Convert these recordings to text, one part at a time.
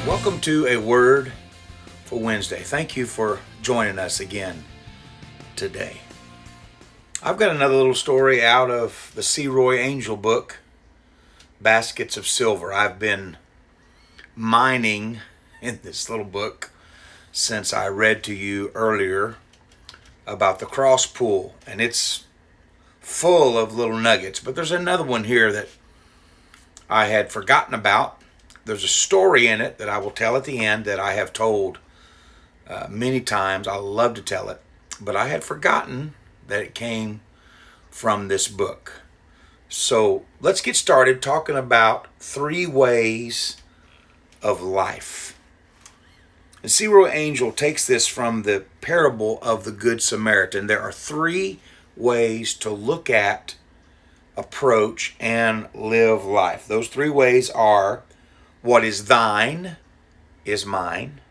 Welcome to A Word for Wednesday. Thank you for joining us again today. I've got another little story out of the C. Roy Angel book, Baskets of Silver. I've been mining in this little book since I read to you earlier about the cross pool, and it's full of little nuggets. But there's another one here that I had forgotten about. There's a story in it that I will tell at the end that I have told many times. I love to tell it, but I had forgotten that it came from this book. So let's get started talking about 3 ways of life. And C. Roy Angel takes this from the parable of the Good Samaritan. There are 3 ways to look at, approach, and live life. Those 3 ways are: what is thine is mine.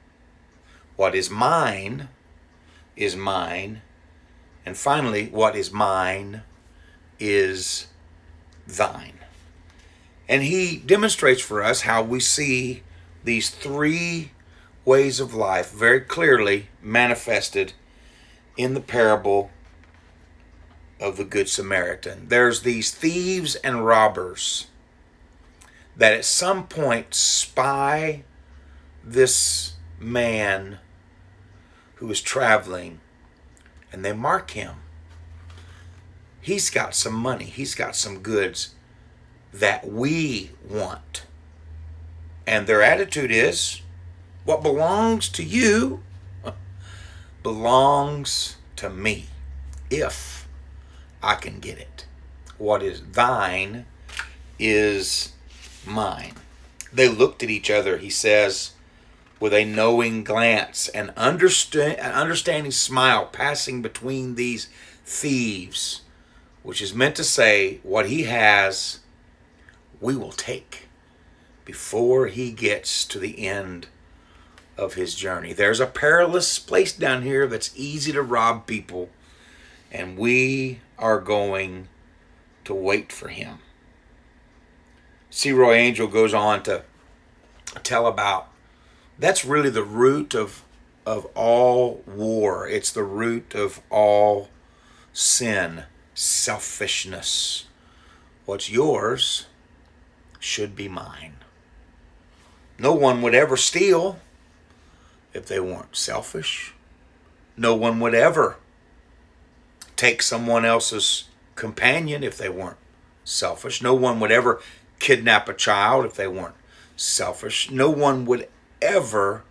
What is mine is mine. And finally, what is mine is thine. And he demonstrates for us how we see these 3 ways of life very clearly manifested in the parable of the Good Samaritan. There's these thieves and robbers that at some point spy this man who is traveling, and they mark him. He's got some money. He's got some goods that we want. And their attitude is, what belongs to you belongs to me, if I can get it. What is thine is mine. They looked at each other, he says, with a knowing glance, an understanding smile passing between these thieves, which is meant to say, what he has, we will take before he gets to the end of his journey. There's a perilous place down here that's easy to rob people, and we are going to wait for him. C. Roy Angel goes on to tell about that's really the root of all war. It's the root of all sin, selfishness. What's yours should be mine. No one would ever steal if they weren't selfish. No one would ever take someone else's companion if they weren't selfish. No one would ever kidnap a child if they weren't selfish. No one would ever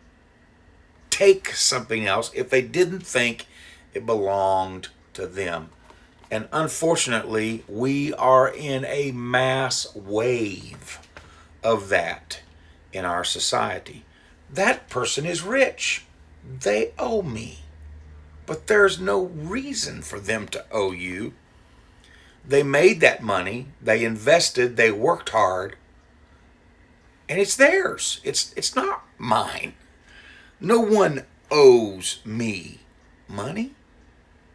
take something else if they didn't think it belonged to them. And unfortunately, we are in a mass wave of that in our society. That person is rich. They owe me. But there's no reason for them to owe you. They made that money, they invested, they worked hard, and it's theirs. It's not mine. No one owes me money.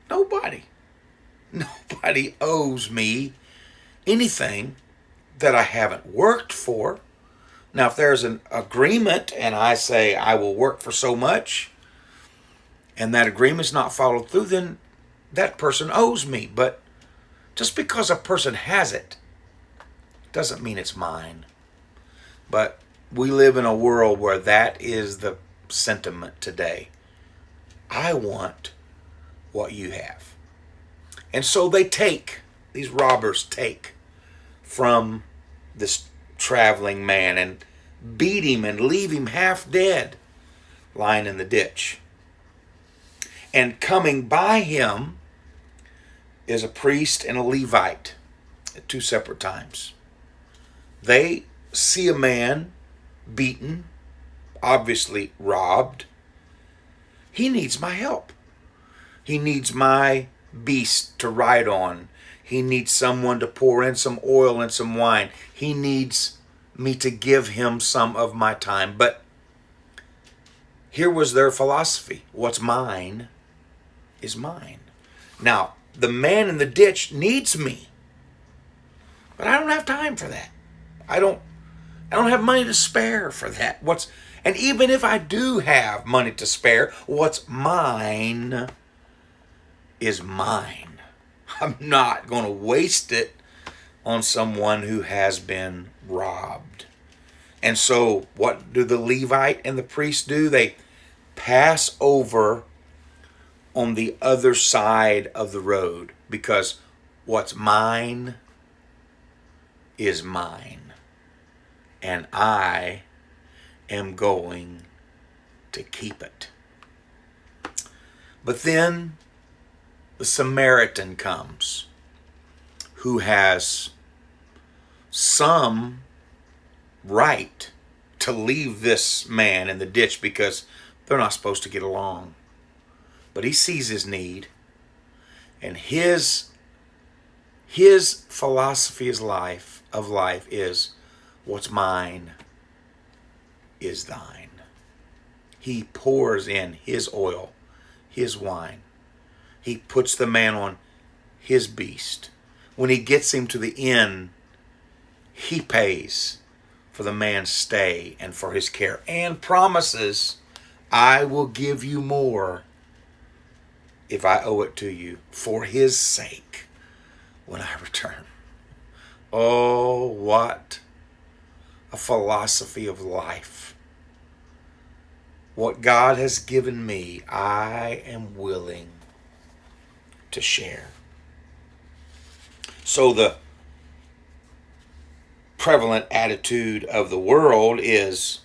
Nobody. Nobody owes me anything that I haven't worked for. Now, if there's an agreement and I say I will work for so much, and that agreement's not followed through, then that person owes me. But just because a person has it doesn't mean it's mine. But we live in a world where that is the sentiment today. I want what you have. And so these robbers take from this traveling man and beat him and leave him half dead, lying in the ditch. And coming by him is a priest and a Levite at 2 separate times. They see a man beaten, obviously robbed. He needs my help. He needs my beast to ride on. He needs someone to pour in some oil and some wine. He needs me to give him some of my time. But here was their philosophy. What's mine is mine. Now, the man in the ditch needs me, but I don't have time for that. I don't I don't have money to spare for that. And even if I do have money to spare, what's mine is mine. I'm not going to waste it on someone who has been robbed. And so what do the Levite and the priest do? They pass over on the other side of the road, because what's mine is mine, and I am going to keep it. But then the Samaritan comes, who has some right to leave this man in the ditch because they're not supposed to get along. But he sees his need, and his philosophy of life is, what's mine is thine. He pours in his oil, his wine. He puts the man on his beast. When he gets him to the inn, he pays for the man's stay and for his care, and promises, I will give you more if I owe it to you, for his sake, when I return. Oh, what a philosophy of life. What God has given me, I am willing to share. So the prevalent attitude of the world is,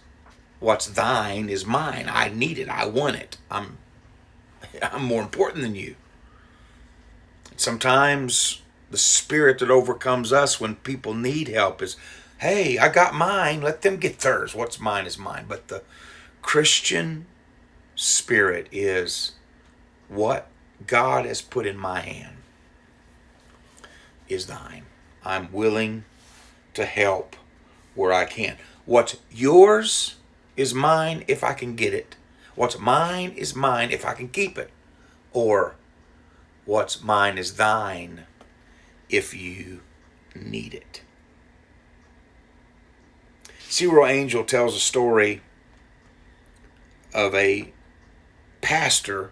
what's thine is mine. I need it. I want it. I'm more important than you. Sometimes the spirit that overcomes us when people need help is, hey, I got mine, let them get theirs. What's mine is mine. But the Christian spirit is, what God has put in my hand is thine. I'm willing to help where I can. What's yours is mine if I can get it. What's mine is mine if I can keep it. Or what's mine is thine if you need it. Zero Angel tells a story of a pastor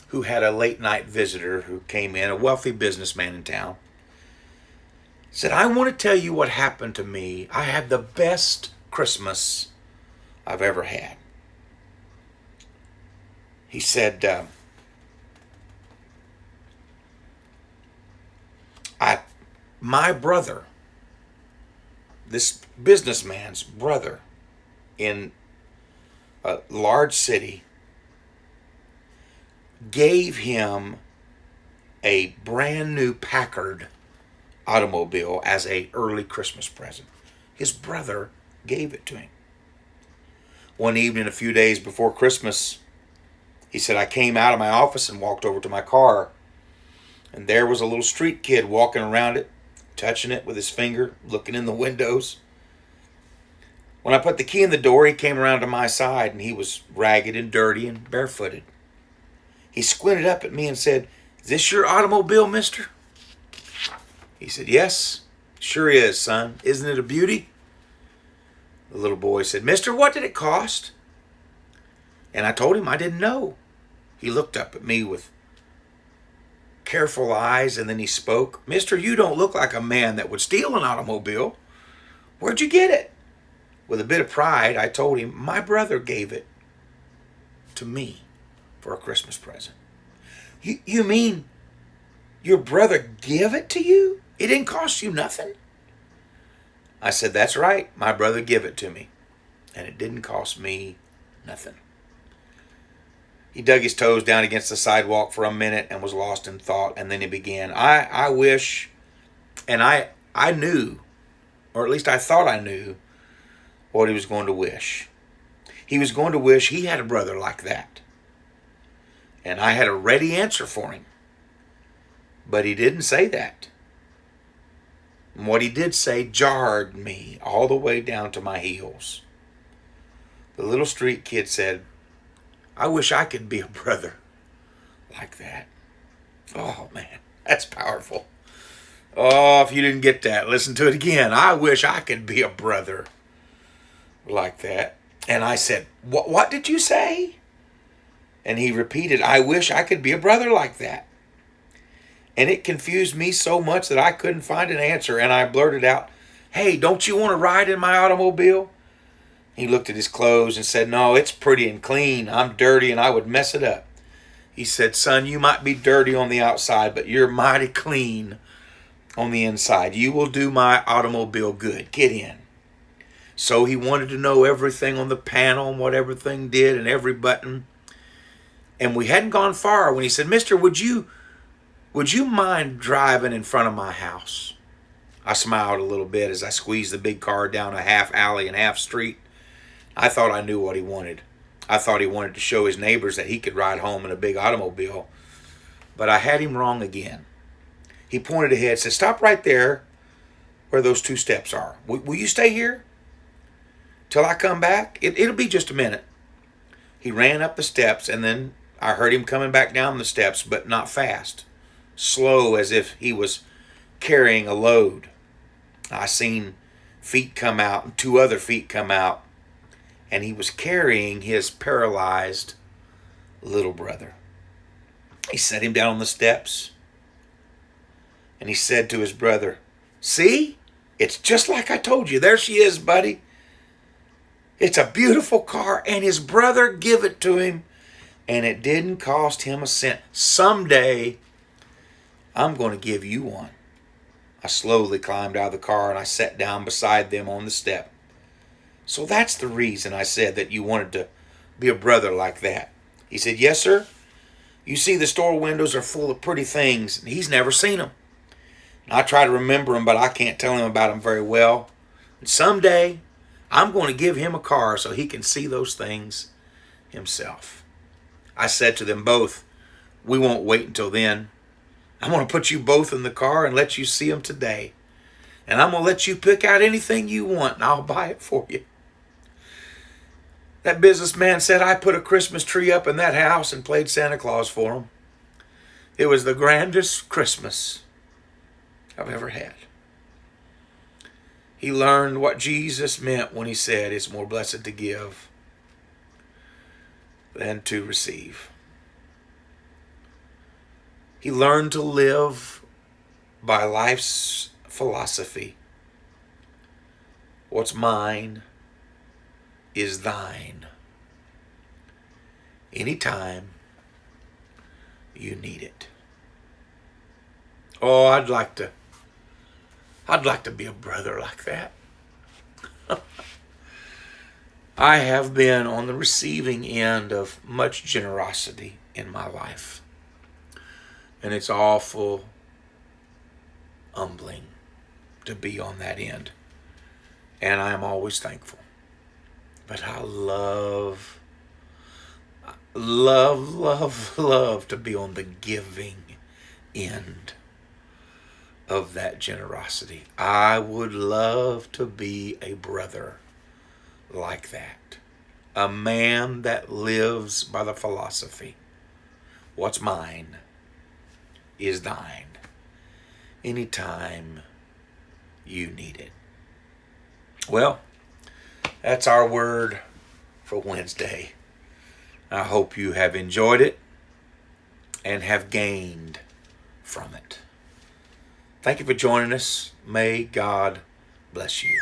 who had a late night visitor who came in, a wealthy businessman in town. Said, I want to tell you what happened to me. I had the best Christmas I've ever had. He said, my brother, this businessman's brother in a large city, gave him a brand new Packard automobile as a early Christmas present. His brother gave it to him. One evening, a few days before Christmas, he said, I came out of my office and walked over to my car, and there was a little street kid walking around it, touching it with his finger, looking in the windows. When I put the key in the door, he came around to my side, and he was ragged and dirty and barefooted. He squinted up at me and said, is this your automobile, mister? He said, yes, sure is, son. Isn't it a beauty? The little boy said, mister, what did it cost? And I told him I didn't know. He looked up at me with careful eyes, and then he spoke. Mister, you don't look like a man that would steal an automobile. Where'd you get it? With a bit of pride, I told him, my brother gave it to me for a Christmas present. You mean your brother gave it to you? It didn't cost you nothing? I said, that's right. My brother gave it to me, and it didn't cost me nothing. He dug his toes down against the sidewalk for a minute and was lost in thought, and then he began, I wish, and I knew, or at least I thought I knew, what he was going to wish. He was going to wish he had a brother like that. And I had a ready answer for him. But he didn't say that. And what he did say jarred me all the way down to my heels. The little street kid said, I wish I could be a brother like that. Oh, man, that's powerful. Oh, if you didn't get that, listen to it again. I wish I could be a brother like that. And I said, what did you say? And he repeated, I wish I could be a brother like that. And it confused me so much that I couldn't find an answer. And I blurted out, hey, don't you want to ride in my automobile? He looked at his clothes and said, no, it's pretty and clean. I'm dirty and I would mess it up. He said, son, you might be dirty on the outside, but you're mighty clean on the inside. You will do my automobile good. Get in. So he wanted to know everything on the panel and what everything did and every button. And we hadn't gone far when he said, mister, would you mind driving in front of my house? I smiled a little bit as I squeezed the big car down a half alley and half street. I thought I knew what he wanted. I thought he wanted to show his neighbors that he could ride home in a big automobile. But I had him wrong again. He pointed ahead and said, stop right there where those 2 steps are. Will you stay here till I come back? It'll be just a minute. He ran up the steps, and then I heard him coming back down the steps, but not fast. Slow, as if he was carrying a load. I seen feet come out and 2 other feet come out. And he was carrying his paralyzed little brother. He set him down on the steps. And he said to his brother, see, it's just like I told you. There she is, buddy. It's a beautiful car. And his brother give it to him. And it didn't cost him a cent. Someday, I'm going to give you one. I slowly climbed out of the car and I sat down beside them on the step. So that's the reason I said that you wanted to be a brother like that. He said, yes, sir. You see, the store windows are full of pretty things. And he's never seen them. And I try to remember them, but I can't tell him about them very well. And someday, I'm going to give him a car so he can see those things himself. I said to them both, we won't wait until then. I'm going to put you both in the car and let you see them today. And I'm going to let you pick out anything you want, and I'll buy it for you. That businessman said I put a Christmas tree up in that house and played Santa Claus for him. It was the grandest Christmas I've ever had. He learned what Jesus meant when he said it's more blessed to give than to receive. He learned to live by life's philosophy. What's mine is thine. Anytime you need it. Oh, I'd like to be a brother like that. I have been on the receiving end of much generosity in my life. And it's awful humbling to be on that end. And I am always thankful. But I love to be on the giving end of that generosity. I would love to be a brother like that. A man that lives by the philosophy. What's mine is thine. Anytime you need it. Well, that's our word for Wednesday. I hope you have enjoyed it and have gained from it. Thank you for joining us. May God bless you.